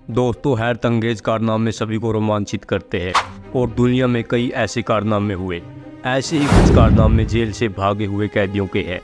दोस्तों, हैरत अंगेज कारनामे सभी को रोमांचित करते हैं और दुनिया में कई ऐसे कारनामे हुए। ऐसे ही कुछ कारनामे जेल से भागे हुए कैदियों के हैं,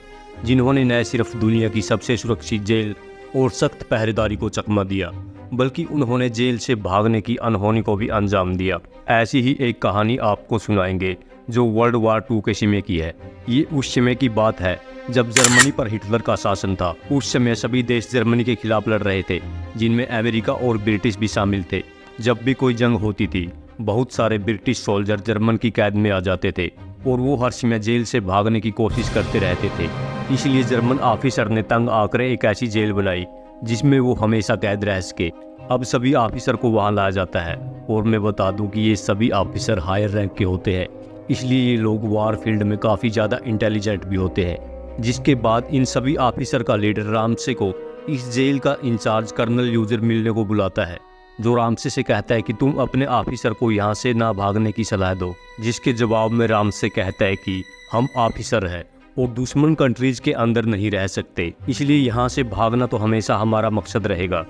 जिन्होंने न सिर्फ दुनिया की सबसे सुरक्षित जेल और सख्त पहरेदारी को चकमा दिया, बल्कि उन्होंने जेल से भागने की अनहोनी को भी अंजाम दिया। ऐसी ही एक कहानी आपको सुनाएंगे जो वर्ल्ड वार 2 के समय की है। ये उस समय की बात है जब जर्मनी पर हिटलर का शासन था। उस समय सभी देश जर्मनी के खिलाफ लड़ रहे थे, जिनमें अमेरिका और ब्रिटिश भी शामिल थे। जब भी कोई जंग होती थी, बहुत सारे ब्रिटिश सोल्जर जर्मन की कैद में आ जाते थे और वो हर समय जेल से भागने की कोशिश करते रहते थे। इसलिए जर्मन ऑफिसर ने तंग आकर एक ऐसी जेल बनाई जिसमें वो हमेशा कैद रह सके। अब सभी ऑफिसर को वहाँ लाया जाता है और मैं बता दूं कि ये सभी ऑफिसर हायर रैंक के होते हैं, इसलिए ये लोग वार फील्ड में काफ़ी ज़्यादा इंटेलिजेंट भी होते हैं। जिसके बाद इन सभी ऑफिसर का लीडर रामसे को इस जेल का इंचार्ज कर्नल यूजर मिलने को बुलाता है, जो रामसे से कहता है कि तुम अपने ऑफिसर को यहाँ से ना भागने की सलाह दो। जिसके जवाब में रामसे कहता है कि हम ऑफिसर हैं और दुश्मन कंट्रीज के अंदर नहीं रह सकते, इसलिए यहाँ से भागना तो हमेशा हमारा मकसद रहेगा।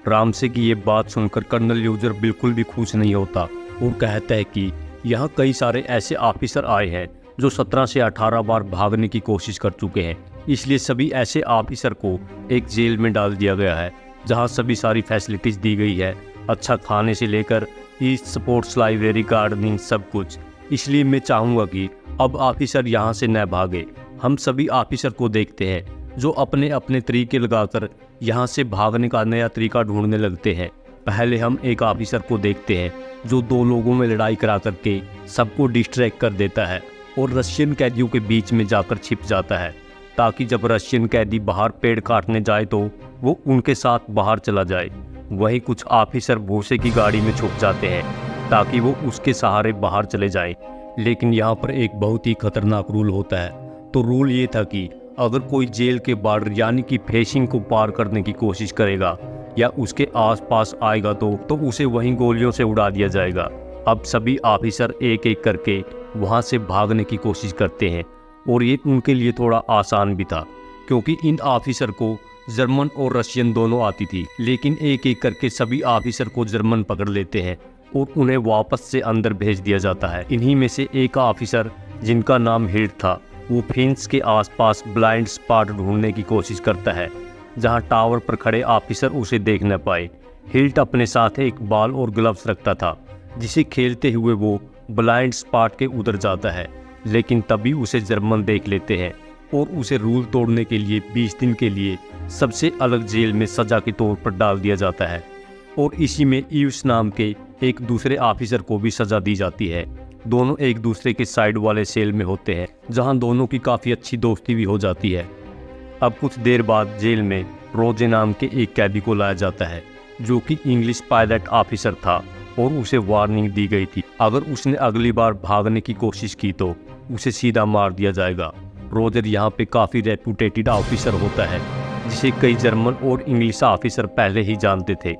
रामसे की ये बात सुनकर कर्नल यूजर बिल्कुल भी खुश नहीं होता और कहता है कि यहाँ कई सारे ऐसे ऑफिसर आए हैं जो 17 से 18 बार भागने की कोशिश कर चुके हैं, इसलिए सभी ऐसे ऑफिसर को एक जेल में डाल दिया गया है जहाँ सभी सारी फैसिलिटीज दी गई है, अच्छा खाने से लेकर स्पोर्ट्स, लाइब्रेरी, गार्डनिंग, सब कुछ। इसलिए मैं चाहूँगा कि अब ऑफिसर यहाँ से न भागे। हम सभी ऑफिसर को देखते हैं जो अपने अपने तरीके लगाकर यहाँ से भागने का नया तरीका ढूंढने लगते हैं। पहले हम एक ऑफिसर को देखते हैं जो 2 लोगों में लड़ाई करा करके सबको डिस्ट्रैक्ट कर देता है और रशियन कैदियों के बीच में जाकर छिप जाता है, ताकि जब रशियन कैदी बाहर पेड़ काटने जाए तो वो उनके साथ बाहर चला जाए। वहीं कुछ ऑफिसर भूसे की गाड़ी में छुप जाते हैं ताकि वो उसके सहारे बाहर चले जाएं। लेकिन यहाँ पर एक बहुत ही खतरनाक रूल होता है। तो रूल ये था कि अगर कोई जेल के बॉर्डर यानी कि फेसिंग को पार करने की कोशिश करेगा या उसके आसपास आएगा तो उसे वहीं गोलियों से उड़ा दिया जाएगा। अब सभी ऑफिसर एक एक करके वहाँ से भागने की कोशिश करते हैं और ये उनके लिए थोड़ा आसान भी था, क्योंकि इन ऑफिसर को जर्मन और रशियन दोनों आती थी। लेकिन एक एक करके सभी ऑफिसर को जर्मन पकड़ लेते हैं और उन्हें वापस से अंदर भेज दिया जाता है। इन्हीं में से एक ऑफिसर, जिनका नाम हिल्ट था, वो फिंच के आसपास ब्लाइंड स्पॉट ढूंढने की कोशिश करता है जहाँ टावर पर खड़े ऑफिसर उसे देख न पाए। हिल्ट अपने साथ एक बॉल और ग्लव्स रखता था, जिसे खेलते हुए वो ब्लाइंड स्पॉट के उधर जाता है। लेकिन तभी उसे जर्मन देख लेते हैं और उसे रूल तोड़ने के लिए 20 दिन के लिए सबसे अलग जेल में सजा के तौर पर डाल दिया जाता है। और इसी में ईव्स नाम के एक दूसरे ऑफिसर को भी सजा दी जाती है। दोनों एक दूसरे के साइड वाले सेल में होते हैं, जहां दोनों की काफ़ी अच्छी दोस्ती भी हो जाती है। अब कुछ देर बाद जेल में रोजे नाम के एक कैदी को लाया जाता है, जो कि इंग्लिश पायलट ऑफिसर था और उसे वार्निंग दी गई थी, अगर उसने अगली बार भागने की कोशिश की तो उसे सीधा मार दिया जाएगा। रोजर यहाँ पे काफ़ी रेपुटेटेड ऑफिसर होता है, जिसे कई जर्मन और इंग्लिश ऑफिसर पहले ही जानते थे।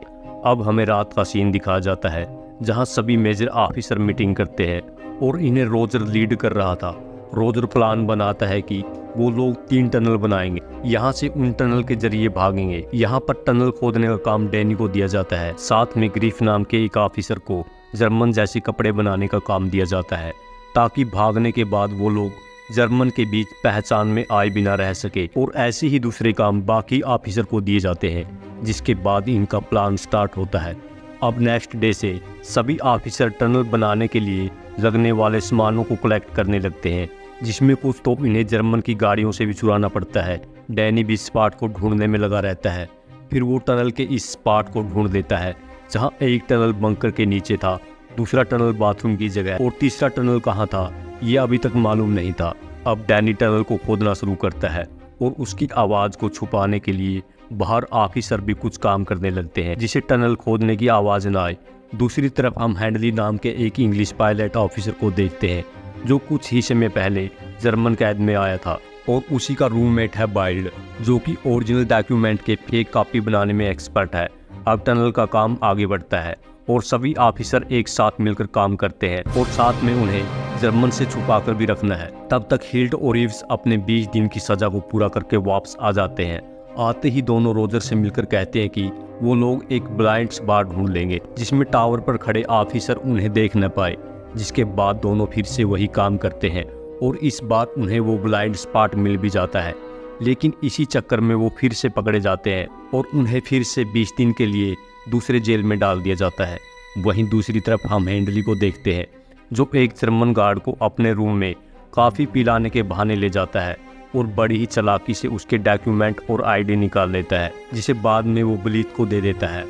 अब हमें रात का सीन दिखाया जाता है जहाँ सभी मेजर ऑफिसर मीटिंग करते हैं और इन्हें रोजर लीड कर रहा था। रोजर प्लान बनाता है कि वो लोग 3 टनल बनाएंगे, यहाँ से उन टनल के जरिए भागेंगे। यहाँ पर टनल खोदने का काम डैनी को दिया जाता है। साथ में ग्रीफ नाम के एक ऑफिसर को जर्मन जैसे कपड़े बनाने का काम दिया जाता है, ताकि भागने के बाद वो लोग जर्मन के बीच पहचान में आए बिना रह सके। और ऐसे ही दूसरे काम बाकी ऑफिसर को दिए जाते हैं, जिसके बाद इनका प्लान स्टार्ट होता है। अब नेक्स्ट डे से सभी ऑफिसर टनल बनाने के लिए लगने वाले सामानों को कलेक्ट करने लगते हैं, जिसमें कुछ तो इन्हें जर्मन की गाड़ियों से भी चुराना पड़ता है। डैनी भी स्पॉट को ढूंढने में लगा रहता है। फिर वो टनल के इस स्पॉट को ढूंढ लेता है जहाँ एक टनल बंकर के नीचे था, दूसरा टनल बाथरूम की जगह और तीसरा टनल कहाँ था ये अभी तक मालूम नहीं था। अब डैनी टनल को खोदना शुरू करता है और उसकी आवाज़ को छुपाने के लिए बाहर ऑफिसर भी कुछ काम करने लगते हैं, जिसे टनल खोदने की आवाज़ न आए। दूसरी तरफ हम हैंडली नाम के एक इंग्लिश पायलट ऑफिसर को देखते हैं, जो कुछ ही समय पहले जर्मन कैद में आया था और उसी का रूममेट है बाइल्ड, जो कि ओरिजिनल डॉक्यूमेंट के फेक कॉपी बनाने में एक्सपर्ट है। अब टनल का काम आगे बढ़ता है और सभी ऑफिसर एक साथ मिलकर काम करते हैं और साथ में उन्हें जर्मन से छुपाकर भी रखना है। तब तक हिल्ट और ईव्स अपने 20 दिन की सजा को पूरा करके वापस आ जाते हैं। आते ही दोनों रोजर से मिलकर कहते हैं कि वो लोग एक ब्लाइंड स्पॉट ढूंढ लेंगे जिसमें टावर पर खड़े ऑफिसर उन्हें देख न पाए। जिसके बाद दोनों फिर से वही काम करते हैं और इस बार उन्हें वो ब्लाइंड स्पॉट मिल भी जाता है। लेकिन इसी चक्कर में वो फिर से पकड़े जाते हैं और उन्हें फिर से 20 दिन के लिए दूसरे जेल में डाल दिया जाता है। वहीं दूसरी तरफ हम हेनरी को देखते हैं जो एक जर्मन गार्ड को अपने रूम में काफ़ी पिलाने के बहाने ले जाता है और बड़ी ही चालाकी से उसके डॉक्यूमेंट और आईडी निकाल लेता है, जिसे बाद में वो ब्लीथ को दे देता है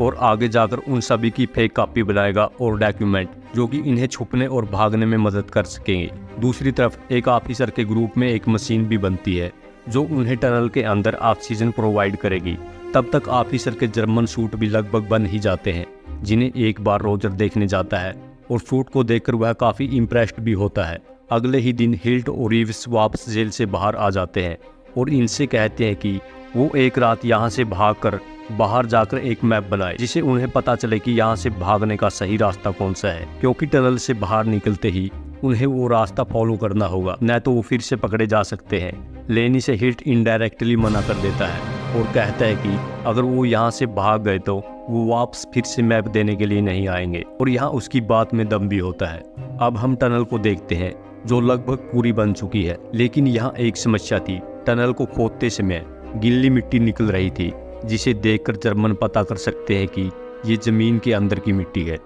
और आगे जाकर उन सभी की फेक कॉपी बनाएगा और डॉक्यूमेंट जो कि इन्हें छुपने और भागने में मदद कर सकेंगे। दूसरी तरफ एक ऑफिसर के ग्रुप में एक मशीन भी बनती है जो उन्हें टनल के अंदर ऑक्सीजन प्रोवाइड करेगी। तब तक ऑफिसर के जर्मन सूट भी लगभग बन ही जाते हैं, जिन्हें एक बार रोजर देखने जाता है और सूट को देखकर वह काफ़ी इम्प्रेस्ड भी होता है। अगले ही दिन हिल्ट और रीव्स वापस जेल से बाहर आ जाते हैं और इनसे कहते हैं कि वो एक रात यहाँ से भागकर बाहर जाकर एक मैप बनाए, जिसे उन्हें पता चले कि यहाँ से भागने का सही रास्ता कौन सा है, क्योंकि टनल से बाहर निकलते ही उन्हें वो रास्ता फॉलो करना होगा, न तो वो फिर से पकड़े जा सकते हैं। लेनी से हिल्ट इनडायरेक्टली मना कर देता है और कहता है कि अगर वो यहाँ से भाग गए तो वो वापस फिर से मैप देने के लिए नहीं आएंगे, और यहाँ उसकी बात में दम भी होता है। अब हम टनल को देखते हैं जो लगभग पूरी बन चुकी है, लेकिन यहाँ एक समस्या थी। टनल को खोदते समय गीली मिट्टी निकल रही थी, जिसे देखकर जर्मन पता कर सकते हैं कि ये जमीन के अंदर की मिट्टी है।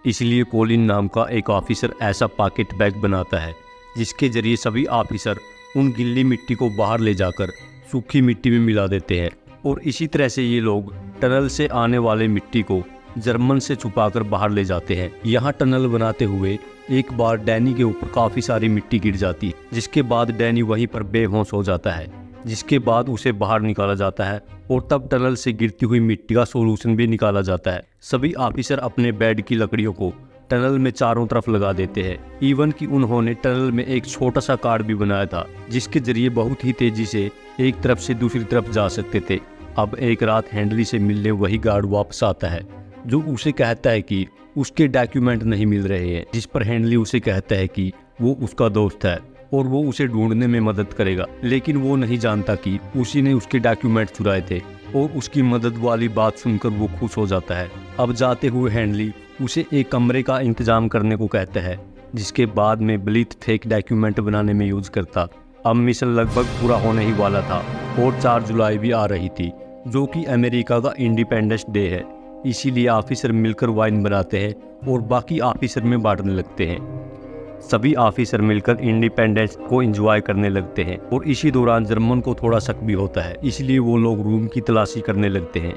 इसलिए कोलिन नाम का एक ऑफिसर ऐसा पॉकेट बैग बनाता है जिसके जरिए सभी ऑफिसर उन गिल्ली मिट्टी को बाहर ले जाकर सूखी मिट्टी में मिला देते हैं, और इसी तरह से ये लोग टनल से आने वाले मिट्टी को जर्मन से छुपाकर बाहर ले जाते हैं। यहाँ टनल बनाते हुए एक बार डैनी के ऊपर काफ़ी सारी मिट्टी गिर जाती है, जिसके बाद डैनी वहीं पर बेहोश हो जाता है, जिसके बाद उसे बाहर निकाला जाता है और तब टनल से गिरती हुई मिट्टी का सोल्यूशन भी निकाला जाता है। सभी ऑफिसर अपने बेड की लकड़ियों को टनल में चारों तरफ लगा देते हैं। इवन कि उन्होंने टनल में एक छोटा सा कार्ड भी बनाया था जिसके जरिए बहुत ही तेजी से एक तरफ से दूसरी तरफ जा सकते थे। अब एक रात हेनरी से मिलने वही गार्ड वापस आता है जो उसे कहता है कि उसके डॉक्यूमेंट नहीं मिल रहे हैं, जिस पर हेनरी उसे कहता है कि वो उसका दोस्त है और वो उसे ढूंढने में मदद करेगा। लेकिन वो नहीं जानता कि उसी ने उसके डॉक्यूमेंट चुराए थे, और उसकी मदद वाली बात सुनकर वो खुश हो जाता है। अब जाते हुए हेनरी उसे एक कमरे का इंतजाम करने को कहता है, जिसके बाद में ब्लीथ फेक डॉक्यूमेंट बनाने में यूज करता। अब मिशन लगभग पूरा होने ही वाला था और 4 जुलाई भी आ रही थी, जो कि अमेरिका का इंडिपेंडेंस डे है। इसीलिए ऑफिसर मिलकर वाइन बनाते हैं और बाकी ऑफिसर में बांटने लगते हैं। सभी ऑफिसर मिलकर इंडिपेंडेंस को एंजॉय करने लगते हैं, और इसी दौरान जर्मन को थोड़ा शक भी होता है, इसलिए वो लोग रूम की तलाशी करने लगते हैं,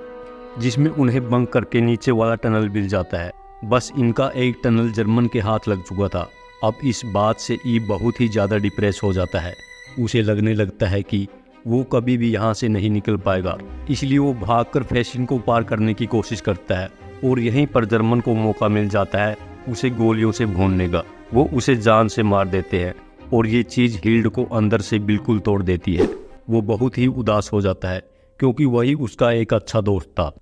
जिसमें उन्हें बंक करके नीचे वाला टनल मिल जाता है। बस इनका एक टनल जर्मन के हाथ लग चुका था। अब इस बात से ई बहुत ही ज़्यादा डिप्रेस हो जाता है। उसे लगने लगता है कि वो कभी भी यहाँ से नहीं निकल पाएगा, इसलिए वो भागकर फैशन को पार करने की कोशिश करता है, और यहीं पर जर्मन को मौका मिल जाता है उसे गोलियों से भूनने का। वो उसे जान से मार देते हैं और ये चीज़ हिल्ड को अंदर से बिल्कुल तोड़ देती है। वो बहुत ही उदास हो जाता है क्योंकि वही उसका एक अच्छा दोस्त था,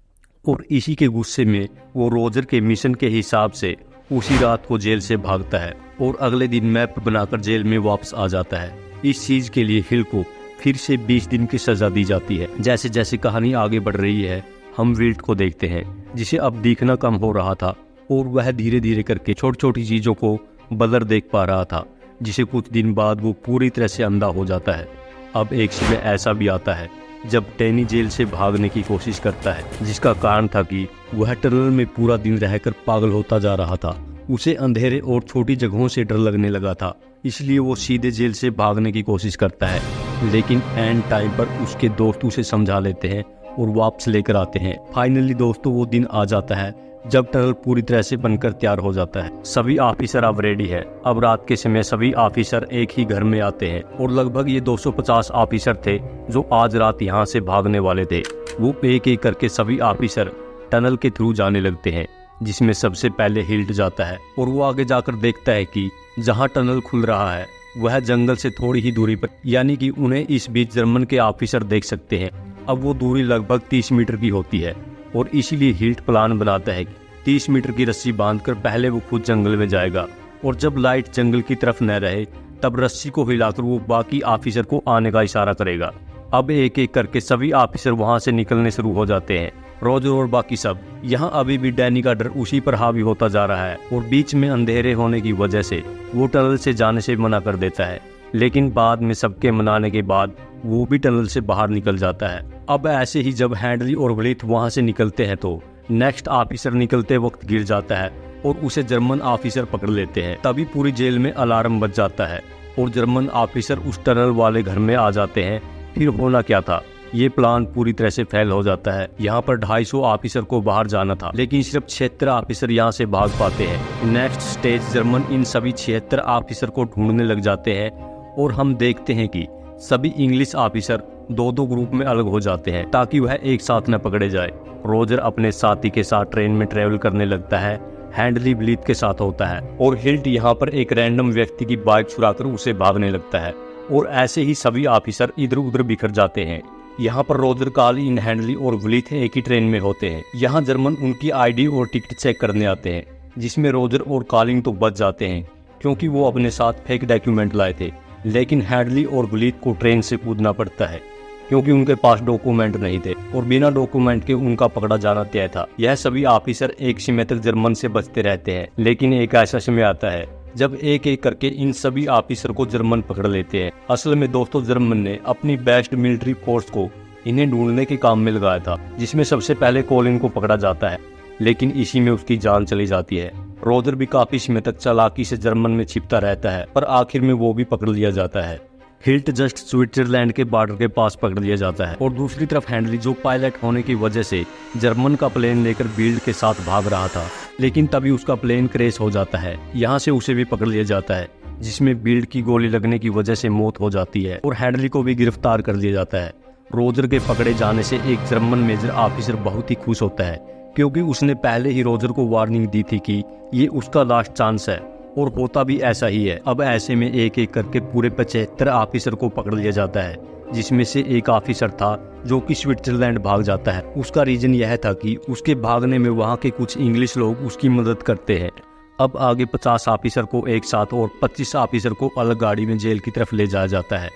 और इसी के गुस्से में वो रोजर के मिशन के हिसाब से उसी रात को जेल से भागता है और अगले दिन मैप बनाकर जेल में वापस आ जाता है। इस चीज़ के लिए हिल को फिर से 20 दिन की सज़ा दी जाती है। जैसे जैसे कहानी आगे बढ़ रही है, हम विल्ट को देखते हैं जिसे अब दिखना कम हो रहा था, और वह धीरे धीरे करके छोटी छोटी चीज़ों को बदर देख पा रहा था, जिसे कुछ दिन बाद वो पूरी तरह से अंधा हो जाता है। अब एक समय ऐसा भी आता है जब डैनी जेल से भागने की कोशिश करता है, जिसका कारण था कि वह टनल में पूरा दिन रहकर पागल होता जा रहा था। उसे अंधेरे और छोटी जगहों से डर लगने लगा था, इसलिए वो सीधे जेल से भागने की कोशिश करता है। लेकिन एंड टाइम पर उसके दोस्त उसे समझा लेते हैं और वापस लेकर आते हैं। फाइनली दोस्तों वो दिन आ जाता है जब टनल पूरी तरह से बनकर तैयार हो जाता है। सभी ऑफिसर अब रेडी है। अब रात के समय सभी ऑफिसर एक ही घर में आते हैं, और लगभग ये 250 ऑफिसर थे जो आज रात यहाँ से भागने वाले थे। वो एक एक करके सभी ऑफिसर टनल के थ्रू जाने लगते हैं, जिसमें सबसे पहले हिल्ट जाता है, और वो आगे जाकर देखता है कि जहाँ टनल खुल रहा है वह जंगल से थोड़ी ही दूरी पर, यानी कि उन्हें इस बीच जर्मन के ऑफिसर देख सकते हैं। अब वो दूरी लगभग 30 मीटर की होती है, और इसीलिए हिल्ट प्लान बनाता है कि 30 मीटर की रस्सी बांधकर पहले वो खुद जंगल में जाएगा, और जब लाइट जंगल की तरफ न रहे तब रस्सी को हिलाकर वो बाकी ऑफिसर को आने का इशारा करेगा। अब एक एक करके सभी ऑफिसर वहां से निकलने शुरू हो जाते हैं। रोजर और बाकी सब। यहाँ अभी भी डैनी का डर उसी पर हावी होता जा रहा है और बीच में अंधेरे होने की वजह से वो टनल से जाने से मना कर देता है, लेकिन बाद में सबके मनाने के बाद वो भी टनल से बाहर निकल जाता है। अब ऐसे ही जब हैंडली और वलीद वहां से निकलते हैं तो नेक्स्ट ऑफिसर निकलते वक्त गिर जाता है और उसे जर्मन ऑफिसर पकड़ लेते हैं। तभी पूरी जेल में अलार्म बज जाता है और जर्मन ऑफिसर उस टनल वाले घर में आ जाते हैं। फिर होना क्या था, ये प्लान पूरी तरह से फेल हो जाता है। यहाँ पर 250 ऑफिसर को बाहर जाना था, लेकिन सिर्फ 76 ऑफिसर यहाँ से भाग पाते हैं। नेक्स्ट स्टेज, जर्मन इन सभी 76 ऑफिसर को ढूंढने लग जाते हैं और हम देखते हैं कि सभी इंग्लिश ऑफिसर दो दो ग्रुप में अलग हो जाते हैं ताकि वह एक साथ न पकड़े जाए। रोजर अपने साथी के साथ ट्रेन में ट्रेवल करने लगता है, हैंडली वलीद के साथ होता है और हिल्ट यहाँ पर एक रैंडम व्यक्ति की बाइक चुराकर उसे भागने लगता है और ऐसे ही सभी ऑफिसर इधर उधर बिखर जाते हैं। यहाँ पर रोजर, कालिन, हैंडली और वलीद एक ही ट्रेन में होते हैं। यहाँ जर्मन उनकी आईडी और टिकट चेक करने आते हैं, जिसमें रोजर और कालिन तो बच जाते हैं क्योंकि वो अपने साथ फेक डॉक्यूमेंट लाए थे, लेकिन हैंडली और वलीद को ट्रेन से कूदना पड़ता है क्योंकि उनके पास डॉक्यूमेंट नहीं थे और बिना डॉक्यूमेंट के उनका पकड़ा जाना तय था। यह सभी ऑफिसर एक समय तक जर्मन से बचते रहते हैं, लेकिन एक ऐसा समय आता है जब एक एक करके इन सभी ऑफिसर को जर्मन पकड़ लेते हैं। असल में दोस्तों, जर्मन ने अपनी बेस्ट मिलिट्री फोर्स को इन्हें ढूंढने के काम में लगाया था, जिसमें सबसे पहले कॉलिन को पकड़ा जाता है, लेकिन इसी में उसकी जान चली जाती है। रोजर भी काफी समय तक चालाकी से जर्मन में छिपता रहता है, पर आखिर में वो भी पकड़ लिया जाता है। हिल्ट जस्ट स्विट्जरलैंड के बॉर्डर के पास पकड़ लिया जाता है और दूसरी तरफ हैंडली, जो पायलट होने की वजह से जर्मन का प्लेन लेकर बिल्ड के साथ भाग रहा था, लेकिन तभी उसका प्लेन क्रैश हो जाता है। यहाँ से उसे भी पकड़ लिया जाता है, जिसमें बिल्ड की गोली लगने की वजह से मौत हो जाती है और हैंडली को भी गिरफ्तार कर लिया जाता है। रोजर के पकड़े जाने से एक जर्मन मेजर ऑफिसर बहुत ही खुश होता है क्योंकि उसने पहले ही रोजर को वार्निंग दी थी कि ये उसका लास्ट चांस है, और होता भी ऐसा ही है। अब ऐसे में एक एक करके पूरे 75 ऑफिसर को पकड़ लिया जाता है, जिसमें से एक ऑफिसर था जो कि स्विट्जरलैंड भाग जाता है। उसका रीजन यह था कि उसके भागने में वहाँ के कुछ इंग्लिश लोग उसकी मदद करते हैं। अब आगे 50 ऑफिसर को एक साथ और 25 ऑफिसर को अलग गाड़ी में जेल की तरफ ले जाया जाता है।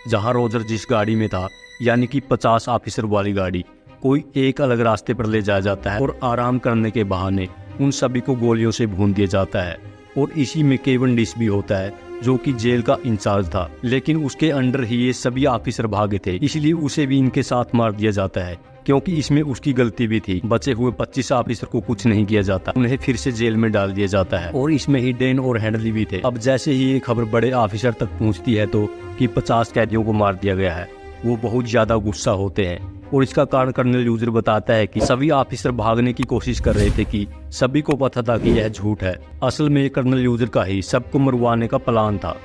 जहाँ रोजर जिस गाड़ी में था, यानी कि 50 ऑफिसर वाली गाड़ी, कोई एक अलग रास्ते पर ले जाया जाता है और आराम करने के बहाने उन सभी को गोलियों से भून दिया जाता है। और इसी में केवेंडिश भी होता है जो कि जेल का इंचार्ज था, लेकिन उसके अंडर ही ये सभी ऑफिसर भागे थे, इसलिए उसे भी इनके साथ मार दिया जाता है क्योंकि इसमें उसकी गलती भी थी। बचे हुए 25 ऑफिसर को कुछ नहीं किया जाता, उन्हें फिर से जेल में डाल दिया जाता है और इसमें ही डेन और हैंडली भी थे। अब जैसे ही ये खबर बड़े ऑफिसर तक पहुंचती है तो कि 50 कैदियों को मार दिया गया है, वो बहुत ज्यादा गुस्सा होते हैं और इसका कारण कर्नल यूजर बताता है कि सभी ऑफिसर भागने की कोशिश कर रहे थे कि सभी को पता था कि यह झूठ है। असल में कर्नल यूजर का ही सबको मरवाने का प्लान था।